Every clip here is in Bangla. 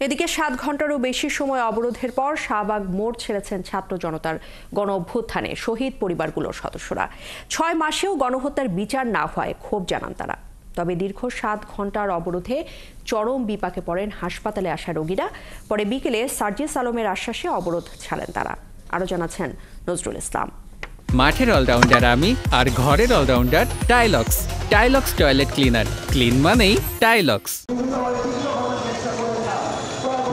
এদিকে 7 ঘন্টারও বেশি সময় অবরোধের পর শাহবাগ মোড় ছেড়েছেন ছাত্র জনতার গণ অভ্যুত্থানে শহীদ পরিবারগুলোর সদস্যরা। 6 মাসেও গণহত্যার বিচার না হওয়ায় ক্ষোভ জানান তারা। তবে দীর্ঘ 7 ঘন্টার অবরোধে চরম বিপাকে পড়েন হাসপাতালে আসা রোগীরা। পরে বিকেলে সার্জিস আলমের আশ্বাসে অবরোধ ছাড়েন তারা। আরও জানাচ্ছেন নজরুল ইসলাম। মাঠের অলরাউন্ডার আমি, আর ঘরের allrounder Tylox. Tylox toilet cleaner, clean মানেই টাইলক্স।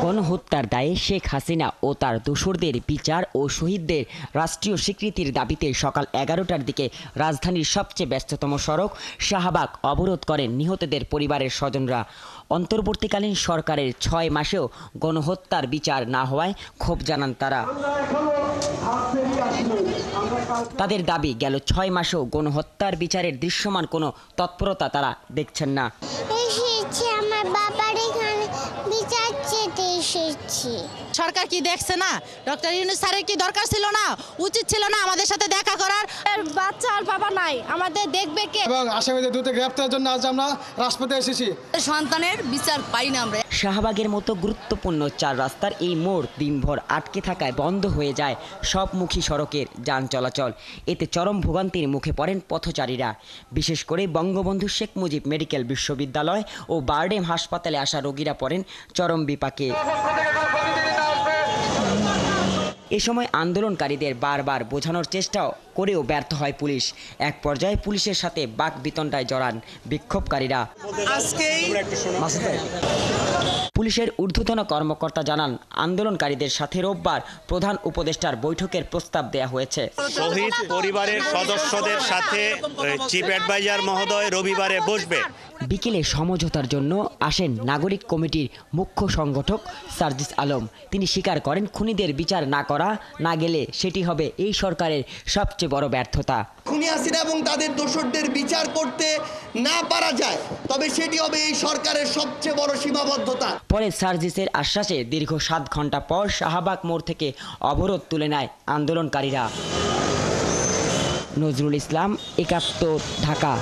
গণহত্যার দায়ে শেখ হাসিনা ও তার দোসরদের বিচার ও শহীদদের রাষ্ট্রীয় স্বীকৃতির দাবিতে সকাল 11টার দিকে রাজধানীর সবচেয়ে ব্যস্ততম সড়ক শাহবাগ অবরোধ করেন নিহতদের পরিবারের স্বজনরা। অন্তর্বর্তীকালীন সরকারের 6 মাসেও গণহত্যার বিচার না হওয়ায় ক্ষোভ জানান তারা। তাদের দাবি, গেল 6 মাসেও গণহত্যার বিচারের দৃশ্যমান কোনো তৎপরতা তারা দেখছেন না। আমার বাবার এখানে বিচার চেতে এসেছি। সরকার কি দেখছে না? ডক্টর ইউনূস স্যারের কি দরকার ছিল না? উচিত ছিল না আমাদের সাথে দেখা করার? বাচ্চা আর বাবা নাই, আমাদের দেখবে কে? এবং আসামিদের দ্রুত গ্রেফতারের জন্য আজ আমরা রাজপথে এসেছি। সন্তানের বিচার পাই না আমরা। শাহবাগের মতো গুরুত্বপূর্ণ 4 রাস্তার এই মোড় দিনভর আটকে থাকায় বন্ধ হয়ে যায় সবমুখী সড়কের যান চলাচল। এতে চরম ভোগান্তির মুখে পড়েন পথচারীরা। বিশেষ করে বঙ্গবন্ধু শেখ মুজিব মেডিকেল বিশ্ববিদ্যালয় ও বারডেম হাসপাতালে আসা রোগীরা পড়েন চরম বিপাকে। এ সময় আন্দোলনকারীদের বারবার বোঝানোর চেষ্টাও করেও ব্যর্থ হয় পুলিশ। এক পর্যায়ে পুলিশের সাথে বাকবিতণ্ডায় জড়ান বিক্ষোভকারীরা। পুলিশের ঊর্ধ্বতন কর্মকর্তা জানান, আন্দোলনকারীদের সাথে রোববার প্রধান উপদেষ্টার বৈঠকের প্রস্তাব দেয়া হয়েছে। শহীদ পরিবারের সদস্যদের সাথে চিফ অ্যাডভাইজার মহোদয় রবিবারে বসবে। বিকেলে সমঝোতার জন্য আসেন নাগরিক কমিটির মুখ্য সংগঠক সার্জিস আলম। তিনি স্বীকার করেন, খুনিদের বিচার না গেলে সেটি হবে এই সরকারের সবচেয়ে বড় ব্যর্থতা। খুনি হাসিনা এবং তাদের দোসরদের বিচার করতে না পারা যায়, তবে সেটি হবে এই সরকারের সবচেয়ে বড় সীমাবদ্ধতা। পরে সার্জিসের আশ্বাসে দীর্ঘ 7 ঘন্টা পর শাহবাগ মোড় থেকে অবরোধ তুলে নেয় আন্দোলনকারীরা। নজরুল ইসলাম, 71, ঢাকা।